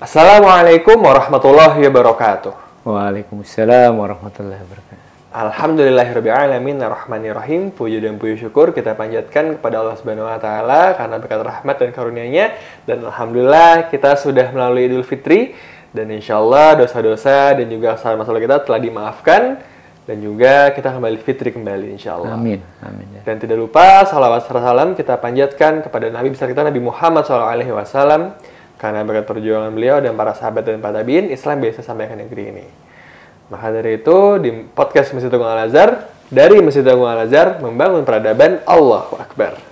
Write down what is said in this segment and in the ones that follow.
Assalamualaikum warahmatullahi wabarakatuh. Waalaikumsalam warahmatullahi wabarakatuh. Alhamdulillahirrabbilalamin arrahmanirrahim. Puji dan puji syukur kita panjatkan kepada Allah Subhanahu wa taala karena berkat rahmat dan karunia-Nya, dan alhamdulillah kita sudah melalui Idul Fitri, dan insyaallah dosa-dosa dan juga kesalahan masalah kita telah dimaafkan, dan juga kita kembali fitri kembali insyaallah. Amin. Amin. Dan tidak lupa salawat serta salam kita panjatkan kepada Nabi besar kita Nabi Muhammad SAW, karena berkat perjuangan beliau dan para sahabat dan para tabiin, Islam bisa sampai ke negeri ini. Maka dari itu, di podcast Masjid Agung Al-Azhar, dari Masjid Agung Al-Azhar, membangun peradaban. Allahu Akbar.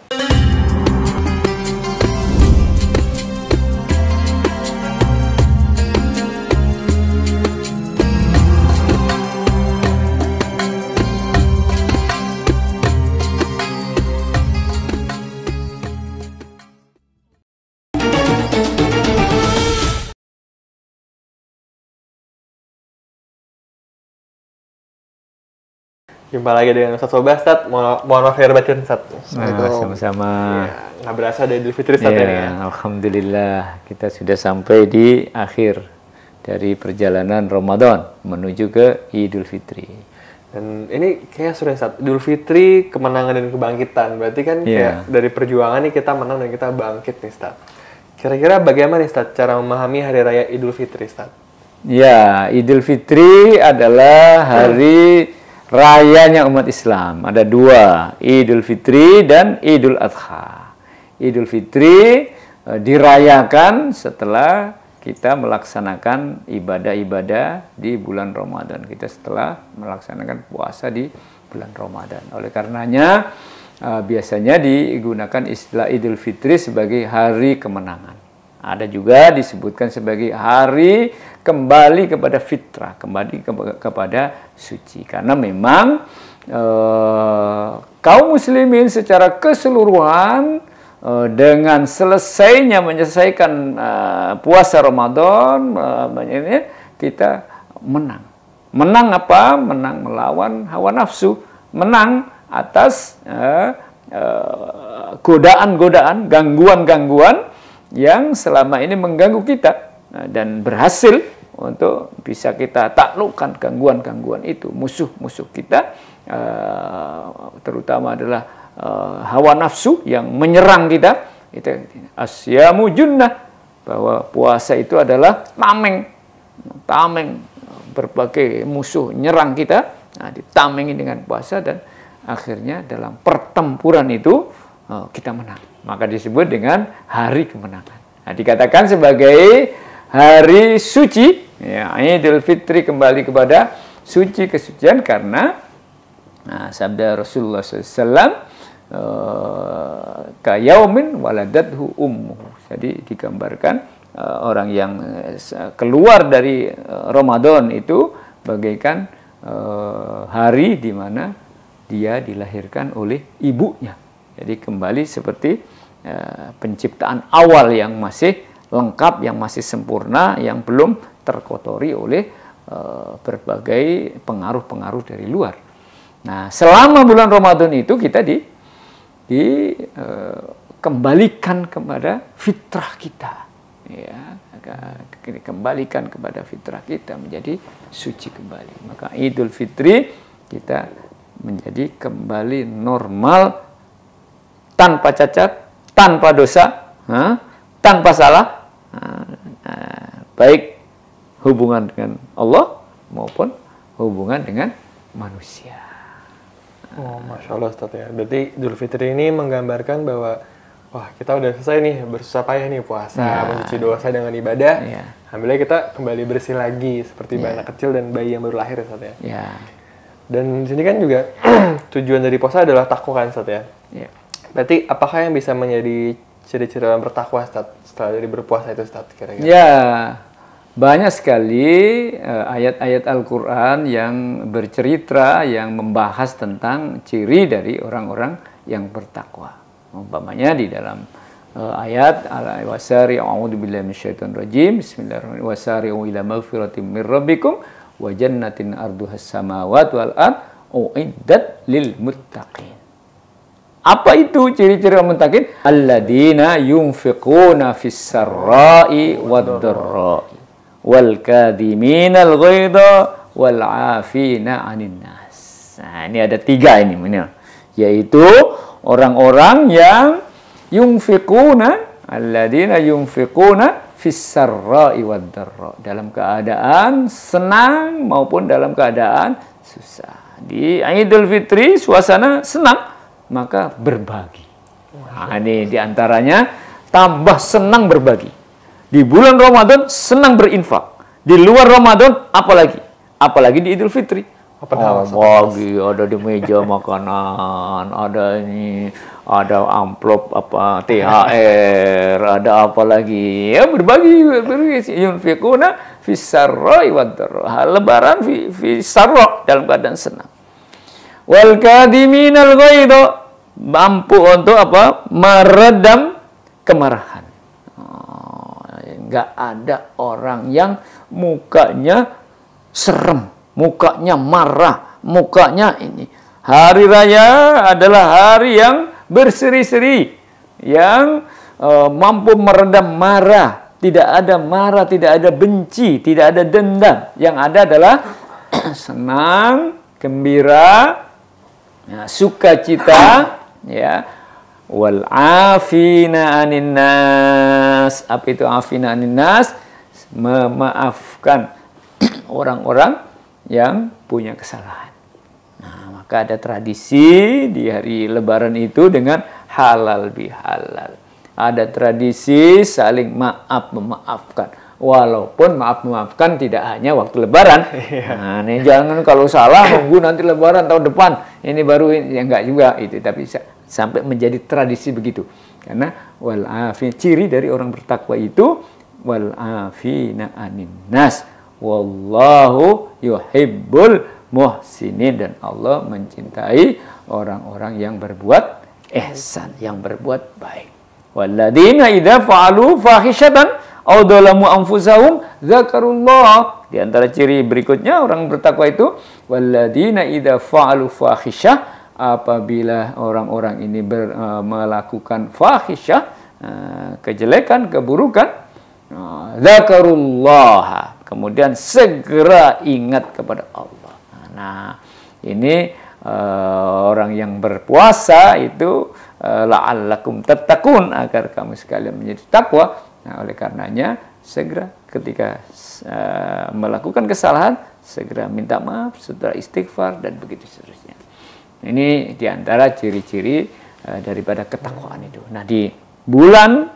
Jumpa lagi dengan Ustaz Sobah. Ustaz, mohon maaf lahir batin, Ustaz. Sama-sama. Ya, nggak berasa ada Idul Fitri, Ustaz, ini ya. Alhamdulillah, kita sudah sampai di akhir dari perjalanan Ramadan menuju ke Idul Fitri. Dan ini kayak sudah, Ustaz, Idul Fitri, kemenangan dan kebangkitan. Berarti kan kayak dari perjuangan nih kita menang dan kita bangkit nih, Ustaz. Kira-kira bagaimana nih, Ustaz, cara memahami hari raya Idul Fitri, Ustaz? Ya, Idul Fitri adalah hari rayanya umat Islam. Ada dua, Idul Fitri dan Idul Adha. Idul Fitri dirayakan setelah kita melaksanakan ibadah-ibadah di bulan Ramadan. Kita setelah melaksanakan puasa di bulan Ramadan. Oleh karenanya biasanya digunakan istilah Idul Fitri sebagai hari kemenangan. Ada juga disebutkan sebagai hari kembali kepada fitrah, kembali kepada suci. Karena memang kaum muslimin secara keseluruhan dengan selesainya menyelesaikan puasa Ramadan, kita menang. Menang apa? Menang melawan hawa nafsu. Menang atas godaan-godaan, gangguan-gangguan yang selama ini mengganggu kita, dan berhasil untuk bisa kita taklukkan gangguan-gangguan itu. Musuh-musuh kita terutama adalah hawa nafsu yang menyerang kita. Itu asyamu junnah, bahwa puasa itu adalah tameng berbagai musuh nyerang kita. Ditamengi dengan puasa, dan akhirnya dalam pertempuran itu kita menang. Maka disebut dengan hari kemenangan. Dikatakan sebagai hari suci, ya, Idul Fitri kembali kepada suci, kesucian, karena sabda Rasulullah SAW, kayaumin waladathu ummuhu. Jadi digambarkan orang yang keluar dari Ramadan itu bagaikan hari di mana dia dilahirkan oleh ibunya. Jadi kembali seperti penciptaan awal yang masih lengkap, yang masih sempurna, yang belum terkotori oleh berbagai pengaruh-pengaruh dari luar. Nah, selama bulan Ramadan itu kita dikembalikan kepada fitrah kita. Ya, dikembalikan kepada fitrah kita, menjadi suci kembali. Maka Idul Fitri kita menjadi kembali normal, tanpa cacat, tanpa dosa, tanpa salah, baik hubungan dengan Allah maupun hubungan dengan manusia. Oh, Masya Allah, Ustaz, ya. Berarti Idul Fitri ini menggambarkan bahwa wah, kita udah selesai nih, bersusah payah nih puasa, mencuci dosa dengan ibadah. Alhamdulillah kita kembali bersih lagi seperti anak kecil dan bayi yang baru lahir, Ustaz, ya. Dan di sini kan juga tujuan dari puasa adalah takwa, kan, Ustaz, ya. Berarti apakah yang bisa menjadi ciri-ciri orang bertakwa, Ustaz, setelah dari berpuasa itu, Ustaz, kira-kira? Ya, banyak sekali ayat-ayat Al-Quran yang bercerita, yang membahas tentang ciri dari orang-orang yang bertakwa. Umpamanya di dalam ayat al-wasari a'udzubillahi minasyaitonirrajim, bismillahirrahmanirrahim, wasari'u ila maghfiratin min rabbikum wa jannatin arduhas samawati wal ard uiddat lil muttaqin. Apa itu ciri-ciri orang muttaqin? alladzina yunfiquna fis sarra'i wad dharra'i wal kadhiminal ghaidha wal 'afina 'anil nas. Nah, ini ada 3 ini, yaitu orang-orang yang yunfiquna, alladzina yunfiquna fis sarra'i wad dharra, dalam keadaan senang maupun dalam keadaan susah. Di Idul Fitri suasana senang, maka berbagi. Nah, ini diantaranya tambah senang berbagi. Di bulan Ramadan senang berinfak. Di luar Ramadan apalagi di Idul Fitri. Bagi, ada di meja makanan, ada ini, ada amplop THR, ada apa lagi? Ya berbagi. Yunfiquna fis sarra'i wad dharra. Lebaran fi sarra, dalam keadaan senang. Wal kadhiminal ghaidha, mampu untuk meredam kemarahan. Nggak ada orang yang mukanya serem, mukanya marah, mukanya ini. Hari raya adalah hari yang berseri-seri, yang mampu meredam marah. Tidak ada marah, tidak ada benci, tidak ada dendam. Yang ada adalah senang, gembira, sukacita, ya. Wal afina anin nas. Apa itu afina anin nas? Memaafkan orang-orang yang punya kesalahan. Nah, maka ada tradisi di hari Lebaran itu dengan halal bihalal. Ada tradisi saling memaafkan. Walaupun maafkan tidak hanya waktu Lebaran. Nah, ini jangan kalau salah nunggu nanti Lebaran tahun depan. Ini baru ya enggak juga itu, tapi sampai menjadi tradisi begitu. Karena wal afi, ciri dari orang bertakwa itu wal afina anin nas. Wallahu yuhibbul muhsinin, dan Allah mencintai orang-orang yang berbuat ihsan, yang berbuat baik. Walladzina idza fa'alu fahishatan aw dzalamu anfusahum dzakarullah. Di antara ciri berikutnya orang bertakwa itu walladzina idza fa'alu fahisyah, apabila orang-orang ini melakukan fahisyah, kejelekan, keburukan, dzakarullah, kemudian segera ingat kepada Allah. Nah, ini orang yang berpuasa itu la'allakum tattaqun, agar kamu sekalian menjadi takwa. Nah, oleh karenanya segera ketika melakukan kesalahan segera minta maaf, segera istighfar, dan begitu seterusnya. Ini diantara ciri-ciri daripada ketakwaan itu. Nah, di bulan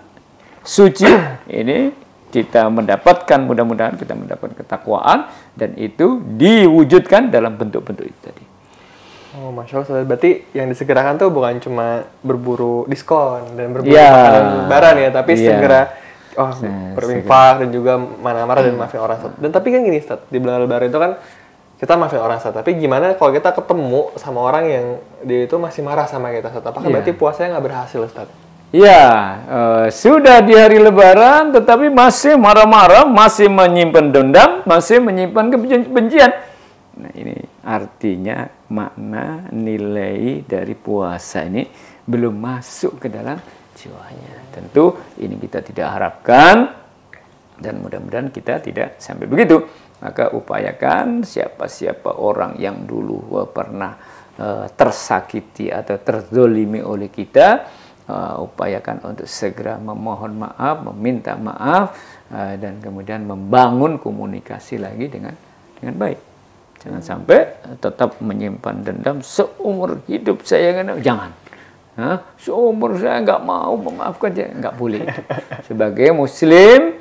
suci ini kita mendapatkan, mudah-mudahan kita mendapat ketakwaan, dan itu diwujudkan dalam bentuk-bentuk itu tadi. Oh, Masya Allah. Berarti yang disegerakan tuh bukan cuma berburu diskon dan berburu makanan lebaran ya, tapi segera berinfak dan juga marah-marah dan maafin orang. Dan tapi kan gini, Ustaz, di bulan lebaran itu kan kita maafin orang, Ustaz. Tapi gimana kalau kita ketemu sama orang yang dia itu masih marah sama kita, Ustaz? Apakah berarti puasanya nggak berhasil, Ustaz? Ya, sudah di hari lebaran tetapi masih marah-marah, masih menyimpan dendam, masih menyimpan kebencian. Nah, ini artinya makna nilai dari puasa ini belum masuk ke dalam jiwanya. Tentu ini kita tidak harapkan, dan mudah-mudahan kita tidak sampai begitu. Maka upayakan siapa-siapa orang yang dulu pernah tersakiti atau terzolimi oleh kita, upayakan untuk segera memohon maaf, meminta maaf, dan kemudian membangun komunikasi lagi dengan baik. Jangan sampai tetap menyimpan dendam seumur hidup saya, jangan. Seumur saya nggak mau memaafkan, nggak boleh. Sebagai Muslim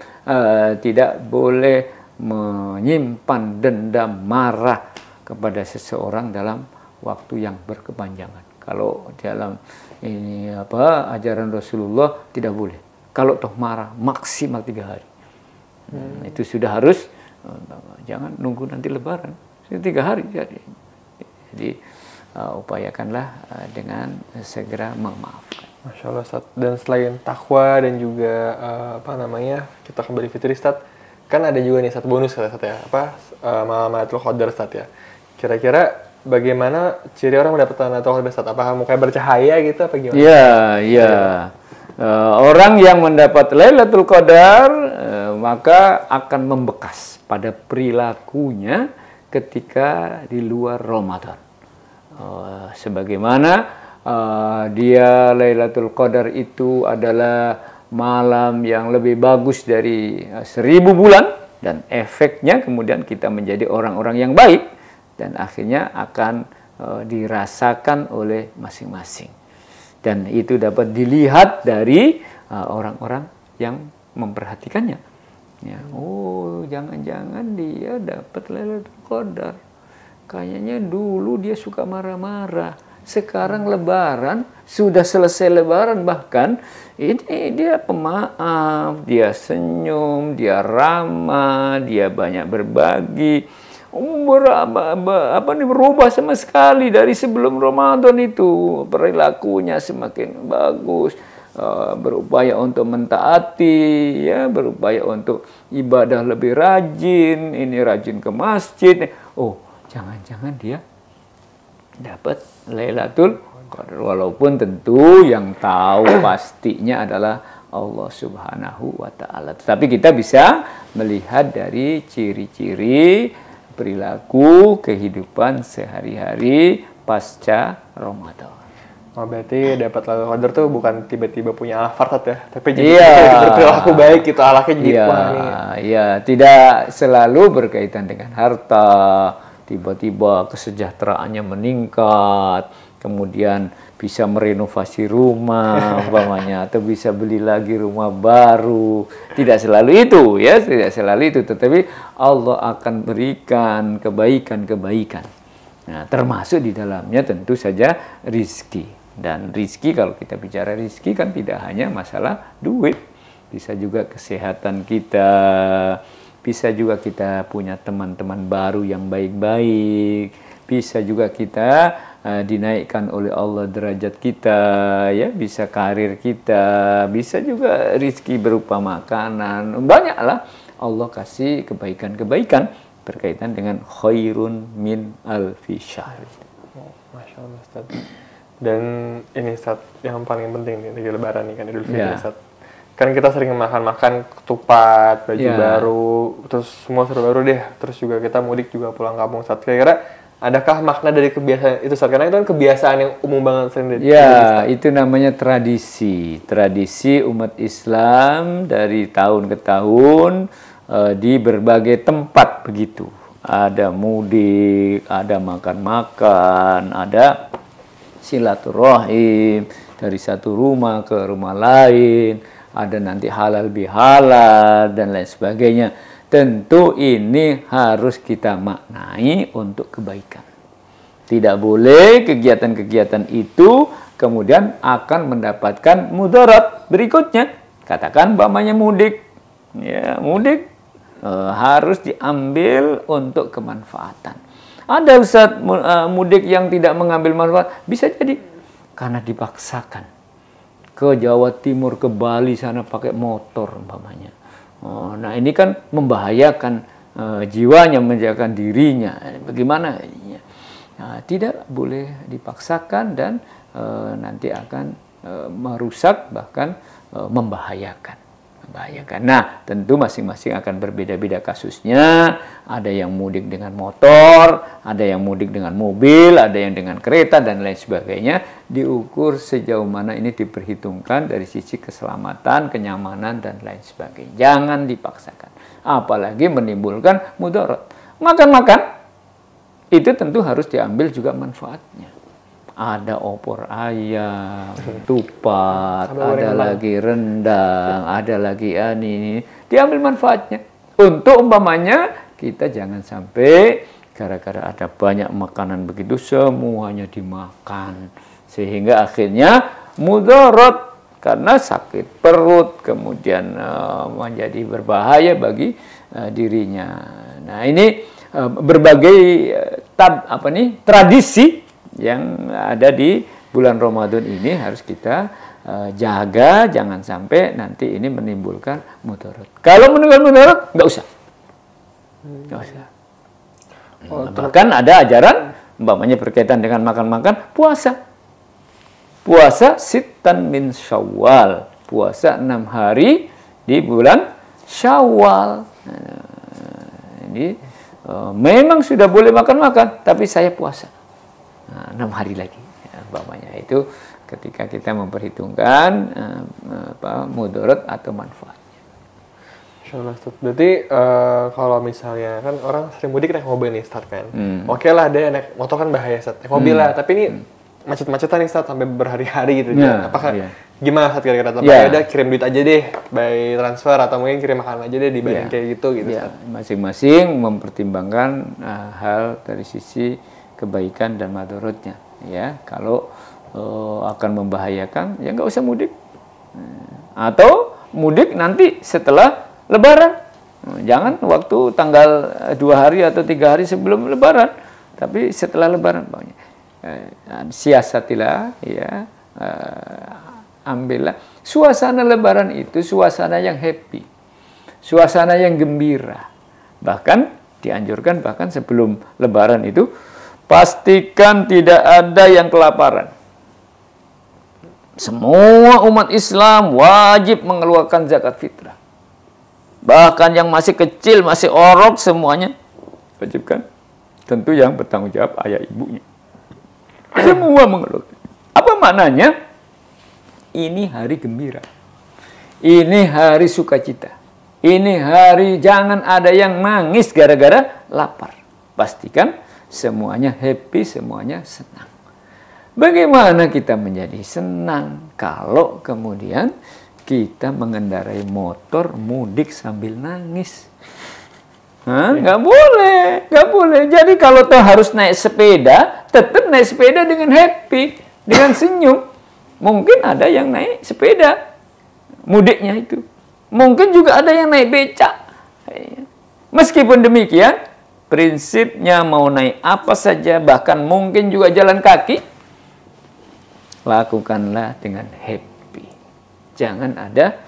tidak boleh menyimpan dendam, marah kepada seseorang dalam waktu yang berkepanjangan. Kalau dalam ini ajaran Rasulullah tidak boleh. Kalau toh marah maksimal 3 hari. Itu sudah harus, jangan nunggu nanti Lebaran. 3 hari jadi upayakanlah dengan segera memaafkan. Masya Allah, Ustaz. Dan selain takwa dan juga kita kembali fitri, Ustaz, kan ada juga nih satu bonus, Ustaz, ya, Malam Lailatul Qadar, Ustaz, ya. Kira-kira bagaimana ciri orang mendapatkan Lailatul Qadar, Ustaz? Apakah mukanya bercahaya gitu apa gimana? Iya, iya. Orang yang mendapat Lailatul Qadar maka akan membekas pada perilakunya ketika di luar Ramadan. Sebagaimana dia Lailatul Qadar itu adalah malam yang lebih bagus dari 1000 bulan, dan efeknya kemudian kita menjadi orang-orang yang baik dan akhirnya akan dirasakan oleh masing-masing. Dan itu dapat dilihat dari orang-orang yang memperhatikannya. Ya, oh, jangan-jangan dia dapat Lailatul Qadar. Kayaknya dulu dia suka marah-marah. Sekarang Lebaran, sudah selesai Lebaran bahkan, ini dia pemaaf, dia senyum, dia ramah, dia banyak berbagi. Berubah sama sekali dari sebelum Ramadan itu. Perilakunya semakin bagus, berupaya untuk mentaati, ya, berupaya untuk ibadah lebih rajin, ini rajin ke masjid. Oh, jangan-jangan dia dapat Lailatul Qadar, walaupun tentu yang tahu pastinya adalah Allah Subhanahu wa Ta'ala. Tetapi kita bisa melihat dari ciri-ciri perilaku kehidupan sehari-hari pasca Ramadan. Oh, berarti dapat Lailatul Qadar tuh bukan tiba-tiba punya Alfard ya, tapi jadi berperilaku baik gitu, alaknya jadi Iya, tidak selalu berkaitan dengan harta. Tiba-tiba kesejahteraannya meningkat, kemudian bisa merenovasi rumah umpamanya, atau bisa beli lagi rumah baru. Tidak selalu itu, ya, tidak selalu itu, tetapi Allah akan berikan kebaikan-kebaikan. Nah, termasuk di dalamnya tentu saja rizki. Dan rizki, kalau kita bicara rizki kan tidak hanya masalah duit, bisa juga kesehatan kita, bisa juga kita punya teman-teman baru yang baik-baik, bisa juga kita dinaikkan oleh Allah derajat kita, ya, bisa karir kita, bisa juga rizki berupa makanan. Banyaklah Allah kasih kebaikan-kebaikan berkaitan dengan khairun min alfi syahr. Oh, Masya Allah, Ustaz. Dan ini, Ustaz, yang paling penting nih di Lebaran nih kan, Idul Fitri, ya. Ustaz. Kan kita sering makan-makan ketupat, baju baru, terus semua serba baru deh. Terus juga kita mudik juga pulang kampung, Ustaz. Kira-kira adakah makna dari kebiasaan itu, Ustaz? Karena itu kan kebiasaan yang umum banget sendiri. Ya, itu namanya tradisi. Tradisi umat Islam dari tahun ke tahun di berbagai tempat begitu. Ada mudik, ada makan-makan, ada silaturahim dari satu rumah ke rumah lain. Ada nanti halal bihalal dan lain sebagainya. Tentu ini harus kita maknai untuk kebaikan. Tidak boleh kegiatan-kegiatan itu kemudian akan mendapatkan mudarat berikutnya. Katakan umpamanya mudik. Ya, mudik harus diambil untuk kemanfaatan. Ada Ustaz mudik yang tidak mengambil manfaat, bisa jadi karena dipaksakan. Ke Jawa Timur, ke Bali sana pakai motor umpamanya. Nah, ini kan membahayakan jiwanya, membahayakan dirinya. Bagaimana? Nah, tidak boleh dipaksakan dan nanti akan merusak, bahkan membahayakan. Nah, tentu masing-masing akan berbeda-beda kasusnya. Ada yang mudik dengan motor, ada yang mudik dengan mobil, ada yang dengan kereta, dan lain sebagainya. Diukur sejauh mana ini diperhitungkan dari sisi keselamatan, kenyamanan, dan lain sebagainya. Jangan dipaksakan. Apalagi menimbulkan mudarat. Makan-makan, itu tentu harus diambil juga manfaatnya. Ada opor ayam, tupat, ada lagi rendang, ada lagi ini. Diambil manfaatnya. Untuk umpamanya, kita jangan sampai gara-gara ada banyak makanan begitu, semuanya dimakan. Sehingga akhirnya mudarat, karena sakit perut, kemudian menjadi berbahaya bagi dirinya. Nah, ini berbagai tradisi yang ada di bulan Ramadan ini harus kita jaga, jangan sampai nanti ini menimbulkan mudarat. Kalau menimbulkan mudarat, nggak usah. Bahkan ada ajaran umpamanya berkaitan dengan makan-makan, puasa. Puasa sittan min Syawal, puasa 6 hari di bulan Syawal. Ini memang sudah boleh makan-makan, tapi saya puasa 6 hari lagi. Umpamanya itu ketika kita memperhitungkan mudarat atau manfaatnya. Berarti kalau misalnya kan orang sering mudik naik mobil nih Ustaz kan. Oke lah, ada naik motor kan bahaya Ustaz. Naik mobil lah, tapi ini macet-macetan nih Ustaz sampai berhari-hari gitu. Apakah gimana Ustaz kira-kira? Ya udah kirim duit aja deh by transfer atau mungkin kirim makanan aja deh dibanding kayak gitu Ustaz. Masing-masing mempertimbangkan hal dari sisi kebaikan dan madaratnya. Ya, kalau akan membahayakan ya nggak usah mudik. Atau mudik nanti setelah Lebaran. Jangan waktu tanggal 2 hari atau 3 hari sebelum Lebaran, tapi setelah Lebaran banyak. Siasatilah, ya, ambillah suasana Lebaran itu suasana yang happy, suasana yang gembira. Bahkan dianjurkan bahkan sebelum Lebaran itu pastikan tidak ada yang kelaparan. Semua umat Islam wajib mengeluarkan zakat fitrah. Bahkan yang masih kecil, masih orok semuanya wajibkan. Tentu yang bertanggung jawab ayah ibunya. Semua mengeluarkan. Apa maknanya? Ini hari gembira. Ini hari sukacita. Ini hari jangan ada yang nangis gara-gara lapar. Pastikan semuanya happy, semuanya senang. Bagaimana kita menjadi senang kalau kemudian kita mengendarai motor mudik sambil nangis? Nggak boleh, nggak boleh. Jadi kalau toh harus naik sepeda, tetap naik sepeda dengan happy, dengan senyum. Mungkin ada yang naik sepeda mudiknya itu. Mungkin juga ada yang naik becak. Meskipun demikian, prinsipnya mau naik apa saja, bahkan mungkin juga jalan kaki, lakukanlah dengan happy. Jangan ada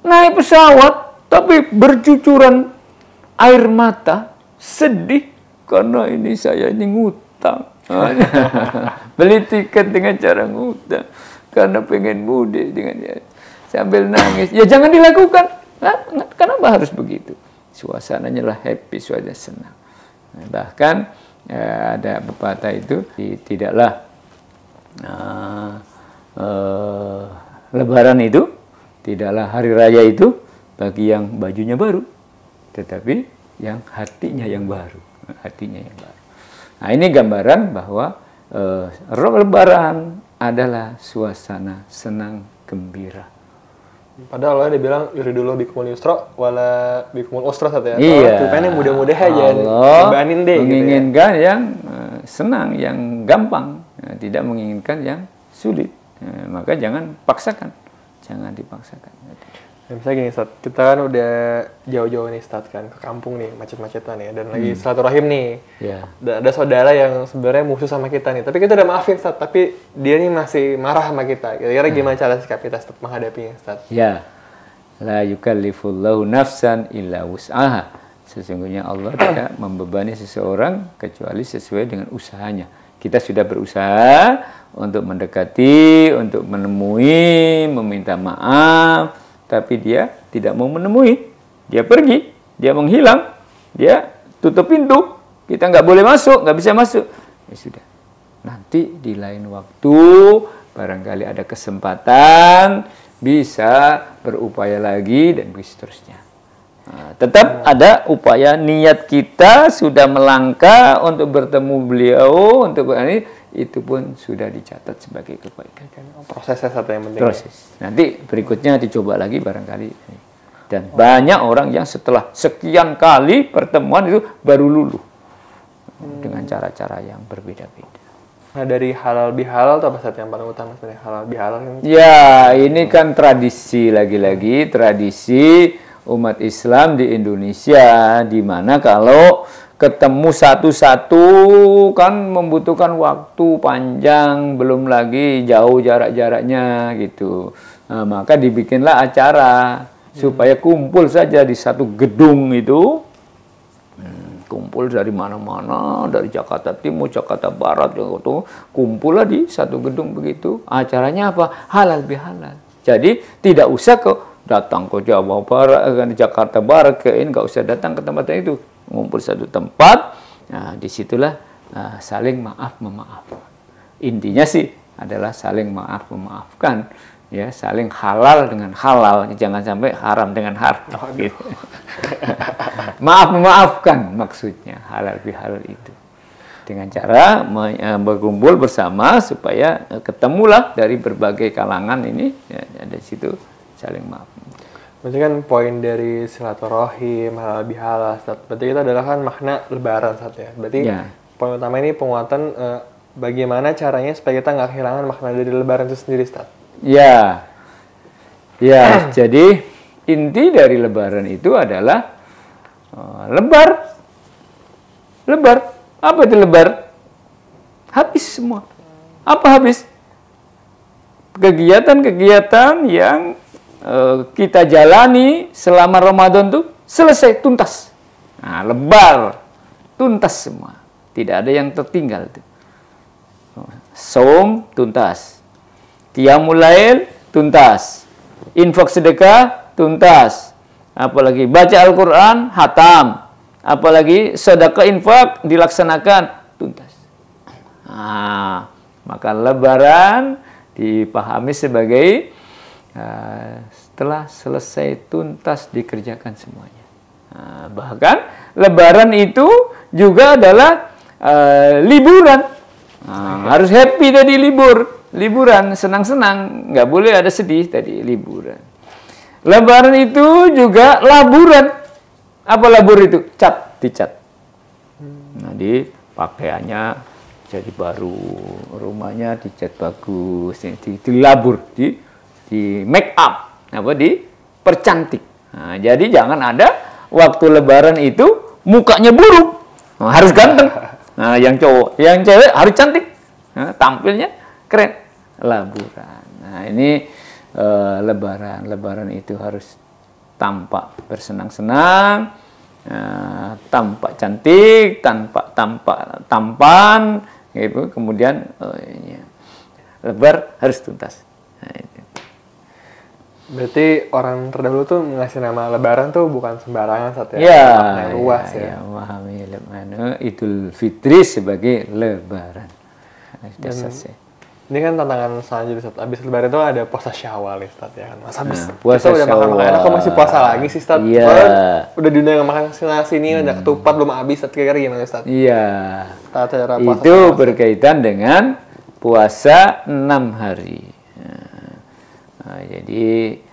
naik pesawat tapi bercucuran air mata, sedih karena ini saya ini ngutang. Beli tiket dengan cara ngutang karena pengen mudik dengan sambil nangis. Ya jangan dilakukan. Kenapa harus begitu? Suasananya lah happy, suasana senang. Bahkan ada pepatah itu, tidaklah Lebaran itu, tidaklah hari raya itu bagi yang bajunya baru, tetapi yang hatinya yang baru. Hatinya yang baru. Nah, ini gambaran bahwa Lebaran adalah suasana senang gembira. Padahal Allah dibilang yuridullah bikumul yusra wala bikumul usra ya. Iya. Tujuannya mudah-mudah aja. Allah deh, menginginkan gitu ya. Yang senang, yang gampang, tidak menginginkan yang sulit. Maka jangan paksakan, jangan dipaksakan. Misalnya gini, Ustaz, kita kan udah jauh-jauh nih, Ustaz, kan ke kampung nih, macet-macetan ya, dan lagi silaturahim nih. Yeah. Ada saudara yang sebenarnya musuh sama kita nih, tapi kita udah maafin, Ustaz, tapi dia nih masih marah sama kita. Kira-kira gimana cara sikap kita untuk menghadapinya, Ustaz? Ya, la yukallifullahu nafsan illa wus'aha. Sesungguhnya Allah tidak membebani seseorang kecuali sesuai dengan usahanya. Kita sudah berusaha untuk mendekati, untuk menemui, meminta maaf, tapi dia tidak mau menemui. Dia pergi, dia menghilang, dia tutup pintu. Kita nggak boleh masuk, nggak bisa masuk. Ya sudah, nanti di lain waktu, barangkali ada kesempatan, bisa berupaya lagi, dan seterusnya. Nah, tetap ada upaya, niat kita sudah melangkah untuk bertemu beliau, untuk ini, itu pun sudah dicatat sebagai kebaikan. Prosesnya satu yang penting. Proses. Nanti berikutnya dicoba lagi barangkali. Dan banyak orang yang setelah sekian kali pertemuan itu baru luluh. Dengan cara-cara yang berbeda-beda. Nah, dari halal bihalal itu apa Ustaz yang paling utama sebenarnya? Halal bihalal kan? Ya, ini kan tradisi, lagi-lagi tradisi umat Islam di Indonesia, di mana kalau ketemu satu-satu kan membutuhkan waktu panjang, belum lagi jauh jarak-jaraknya gitu. Nah, maka dibikinlah acara supaya kumpul saja di satu gedung itu. kumpul dari mana-mana, dari Jakarta Timur, Jakarta Barat, kumpullah di satu gedung begitu. Acaranya apa? Halal bihalal. Jadi tidak usah datang ke Jawa Barat, ke Jakarta Barat, nggak usah datang ke tempat itu. Ngumpul satu tempat, nah disitulah saling maaf memaafkan. Intinya sih adalah saling maaf memaafkan. Ya, saling halal dengan halal, jangan sampai haram dengan haram. Gitu. Maaf memaafkan maksudnya, halal bihalal itu. Dengan cara berkumpul bersama supaya ketemulah dari berbagai kalangan ini, ya, ada situ saling maaf. Berarti kan poin dari silaturahim, halal bihalal, berarti itu adalah kan makna lebaran saat ya. Berarti ya, poin utama ini penguatan bagaimana caranya supaya kita nggak kehilangan makna dari lebaran itu sendiri, Ustaz. Ya, ya. Jadi inti dari Lebaran itu adalah lebar. Apa itu lebar? Habis semua. Apa habis? Kegiatan-kegiatan yang kita jalani selama Ramadan tuh selesai, tuntas. Nah, lebar, tuntas semua. Tidak ada yang tertinggal tuh. Saum tuntas. Qiyamul lail tuntas, infak sedekah tuntas, apalagi baca Al-Quran hatam, apalagi sedekah infak dilaksanakan tuntas. Nah, maka lebaran dipahami sebagai setelah selesai tuntas dikerjakan semuanya. Nah, bahkan lebaran itu juga adalah liburan. Nah, harus happy tadi liburan, senang-senang, nggak boleh ada sedih tadi, liburan. Lebaran itu juga laburan. Apa labur itu? Dicat. Nah, pakaiannya jadi baru, rumahnya dicat bagus, dilabur, di make up, dipercantik. Nah, jadi jangan ada waktu lebaran itu mukanya buruk, harus ganteng. Nah, yang cowok, yang cewek harus cantik, tampilnya keren. Laburan. Nah, ini lebaran itu harus tampak bersenang-senang, tampak cantik, tampak tampan, gitu. Kemudian lebar harus tuntas. Nah, itu. Berarti orang terdahulu tuh ngasih nama lebaran tuh bukan sembarangan saat ya. Luas ya. Memahami Idul Fitri sebagai lebaran. Ini kan tantangan selanjutnya, Ustaz. Abis lebaran itu ada puasa Syawal nih, Ustaz, ya kan. Mas habis puasa kita udah makan enak kok masih puasa lagi sih, Ustaz. Iya. Udah diundang makan nasi ini, ada ketupat belum habis, Ustaz. Kira-kira gimana, Ustaz? Iya. Cara puasa itu berkaitan dengan puasa 6 hari. Nah, jadi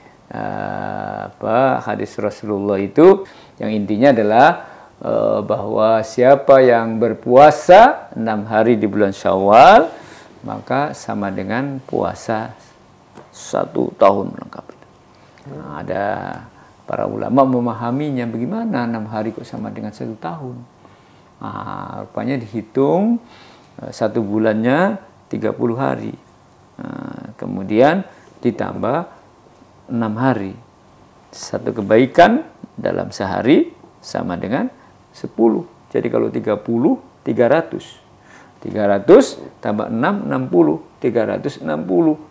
hadis Rasulullah itu yang intinya adalah bahwa siapa yang berpuasa 6 hari di bulan Syawal maka sama dengan puasa 1 tahun lengkap. Nah, ada para ulama memahaminya bagaimana 6 hari kok sama dengan 1 tahun. Nah, rupanya dihitung 1 bulannya 30 hari. Nah, kemudian ditambah 6 hari. 1 kebaikan dalam sehari sama dengan 10. Jadi kalau 30, 300. 300 tambah 6, 60. 360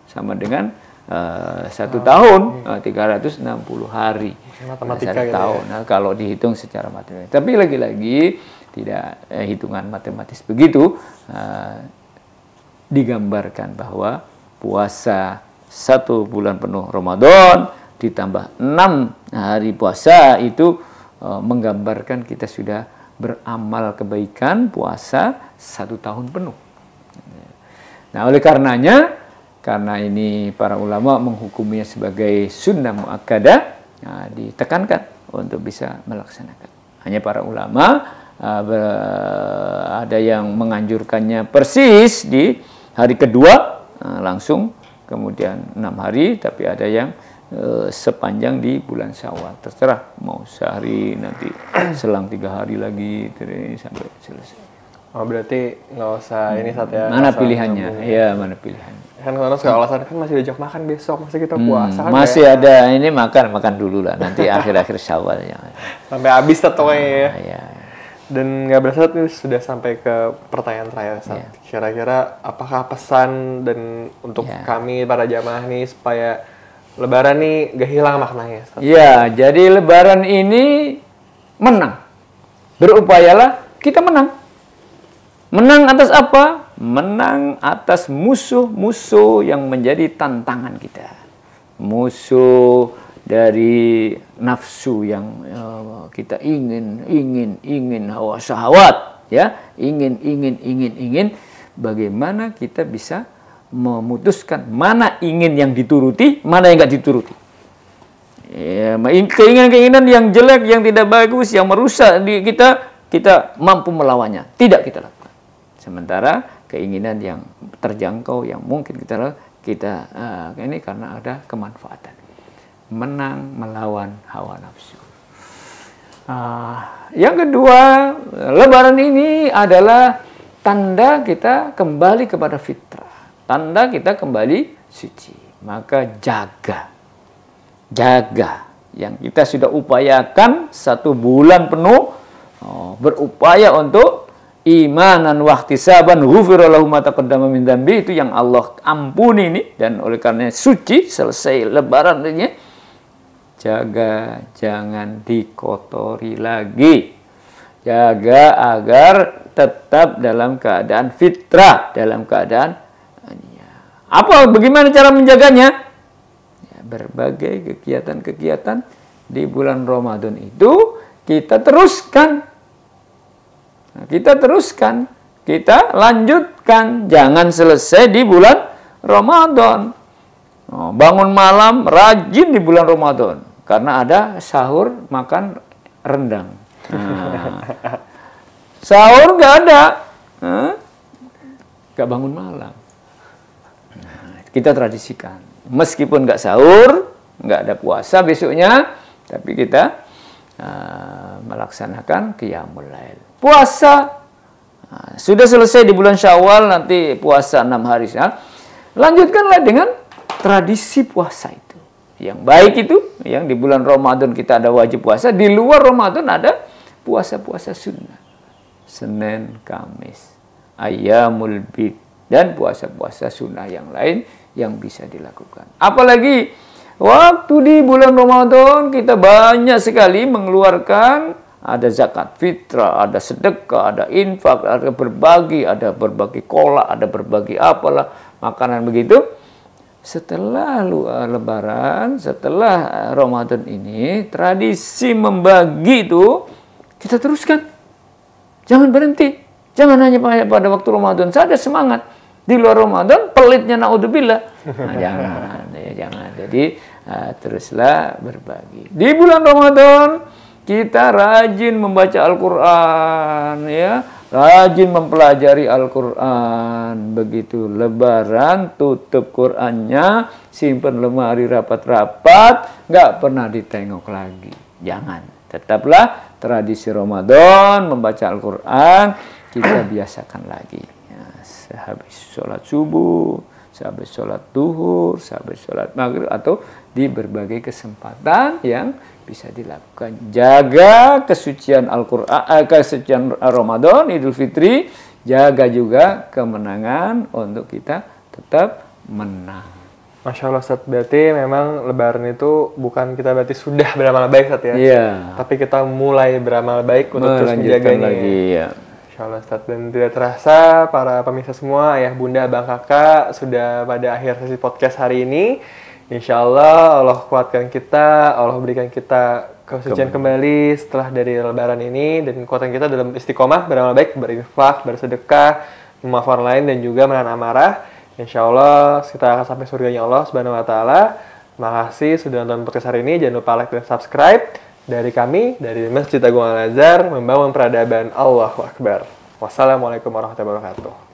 sama dengan 1 tahun. 360 hari. Matematika 1 tahun. Ya. Nah, kalau dihitung secara matematis. Tapi lagi-lagi tidak hitungan matematis begitu. Digambarkan bahwa puasa 1 bulan penuh Ramadan ditambah 6 hari puasa itu menggambarkan kita sudah beramal kebaikan puasa 1 tahun penuh. Nah, oleh karenanya, karena ini para ulama menghukumnya sebagai sunnah muakkadah, ditekankan untuk bisa melaksanakan. Hanya para ulama ada yang menganjurkannya persis di hari kedua langsung, kemudian 6 hari, tapi ada yang sepanjang di bulan Syawal. Terserah mau sehari, nanti selang 3 hari lagi sampai selesai. Oh, berarti nggak usah ini saat ya. Mana pilihannya? Iya, mana pilihannya? Kan kalau segala alasan kan masih diajak makan besok, masih kita puasa kan. Masih kayak ada ini makan dulu lah, nanti akhir-akhir Syawal ya. Sampai habis tetoknya ya. Iya. Dan nggak berasa nih sudah sampai ke pertanyaan terakhir, Ustaz. Kira-kira apakah pesan dan untuk kami para jamaah nih supaya Lebaran nih gak hilang maknanya, Ustaz? Ya, jadi Lebaran ini menang. Berupayalah kita menang. Menang atas apa? Menang atas musuh-musuh yang menjadi tantangan kita. Musuh dari nafsu yang kita ingin hawa syahwat, ya, ingin. Bagaimana kita bisa memutuskan mana ingin yang dituruti, mana yang nggak dituruti. Ya, keinginan-keinginan yang jelek, yang tidak bagus, yang merusak di kita mampu melawannya. Tidak kita lakukan. Sementara keinginan yang terjangkau, yang mungkin kita ini karena ada kemanfaatan. Menang melawan hawa nafsu. Yang kedua, Lebaran ini adalah tanda kita kembali kepada fitrah. Tanda kita kembali suci. Maka jaga. Yang kita sudah upayakan 1 bulan penuh. Berupaya untuk imanan wahtisaban ghufira lahu ma taqaddama min dzambi, itu yang Allah ampuni ini, dan oleh karena suci selesai Lebaran ini. Jaga jangan dikotori lagi. Jaga agar tetap dalam keadaan fitrah, dalam keadaan bagaimana cara menjaganya? Ya, berbagai kegiatan-kegiatan di bulan Ramadan itu kita teruskan. Kita lanjutkan, jangan selesai di bulan Ramadan. Bangun malam rajin di bulan Ramadan. Karena ada sahur makan rendang. Sahur nggak ada. Nggak bangun malam. Kita tradisikan. Meskipun nggak sahur, nggak ada puasa besoknya, tapi kita melaksanakan qiyamul lail. Puasa. Sudah selesai di bulan Syawal, nanti puasa 6 hari. Lanjutkanlah dengan tradisi puasa itu. Yang baik itu, yang di bulan Ramadan kita ada wajib puasa, di luar Ramadan ada puasa-puasa sunnah. Senin, Kamis, Ayyamul Bid, dan puasa-puasa sunnah yang lain yang bisa dilakukan. Apalagi waktu di bulan Ramadan kita banyak sekali mengeluarkan, ada zakat fitrah, ada sedekah, ada infak, ada berbagi kolak, ada berbagi apalah, makanan begitu. Setelah Lebaran, setelah Ramadan ini, tradisi membagi itu kita teruskan. Jangan berhenti. Jangan hanya pada waktu Ramadan saja semangat. Di luar Ramadan, pelitnya naudzubillah. Jangan. Jadi, teruslah berbagi. Di bulan Ramadan, kita rajin membaca Al-Quran, ya. Rajin mempelajari Al-Quran. Begitu Lebaran, tutup Qurannya, simpan lemari rapat-rapat, nggak pernah ditengok lagi. Jangan. Tetaplah tradisi Ramadan, membaca Al-Quran, kita biasakan lagi. Ya, sehabis sholat subuh, sehabis sholat duhur, sehabis sholat maghrib, atau di berbagai kesempatan yang bisa dilakukan. Jaga kesucian Al-Quran, kesucian Ramadan, Idul Fitri, jaga juga kemenangan untuk kita tetap menang. Masya Allah, Ustaz. Berarti memang Lebaran itu bukan kita berarti sudah beramal baik, Ustaz, ya? Iya. Tapi kita mulai beramal baik untuk terus menjaganya. Lagi, ya. Masya Allah, Ustaz. Dan tidak terasa, para pemirsa semua, ayah, bunda, abang, kakak, sudah pada akhir sesi podcast hari ini. Insya Allah, Allah kuatkan kita, Allah berikan kita kesucian kembali setelah dari Lebaran ini, dan kuatkan kita dalam istiqomah, beramal baik, berinfak, bersedekah, memaafkan lain, dan juga menahan amarah. Insya Allah, kita akan sampai surganya Allah Subhanahu Wa Taala. Terima kasih sudah nonton podcast hari ini. Jangan lupa like dan subscribe. Dari kami, dari Masjid Agung Al-Azhar, membangun peradaban. Allahu Akbar. Wassalamualaikum warahmatullahi wabarakatuh.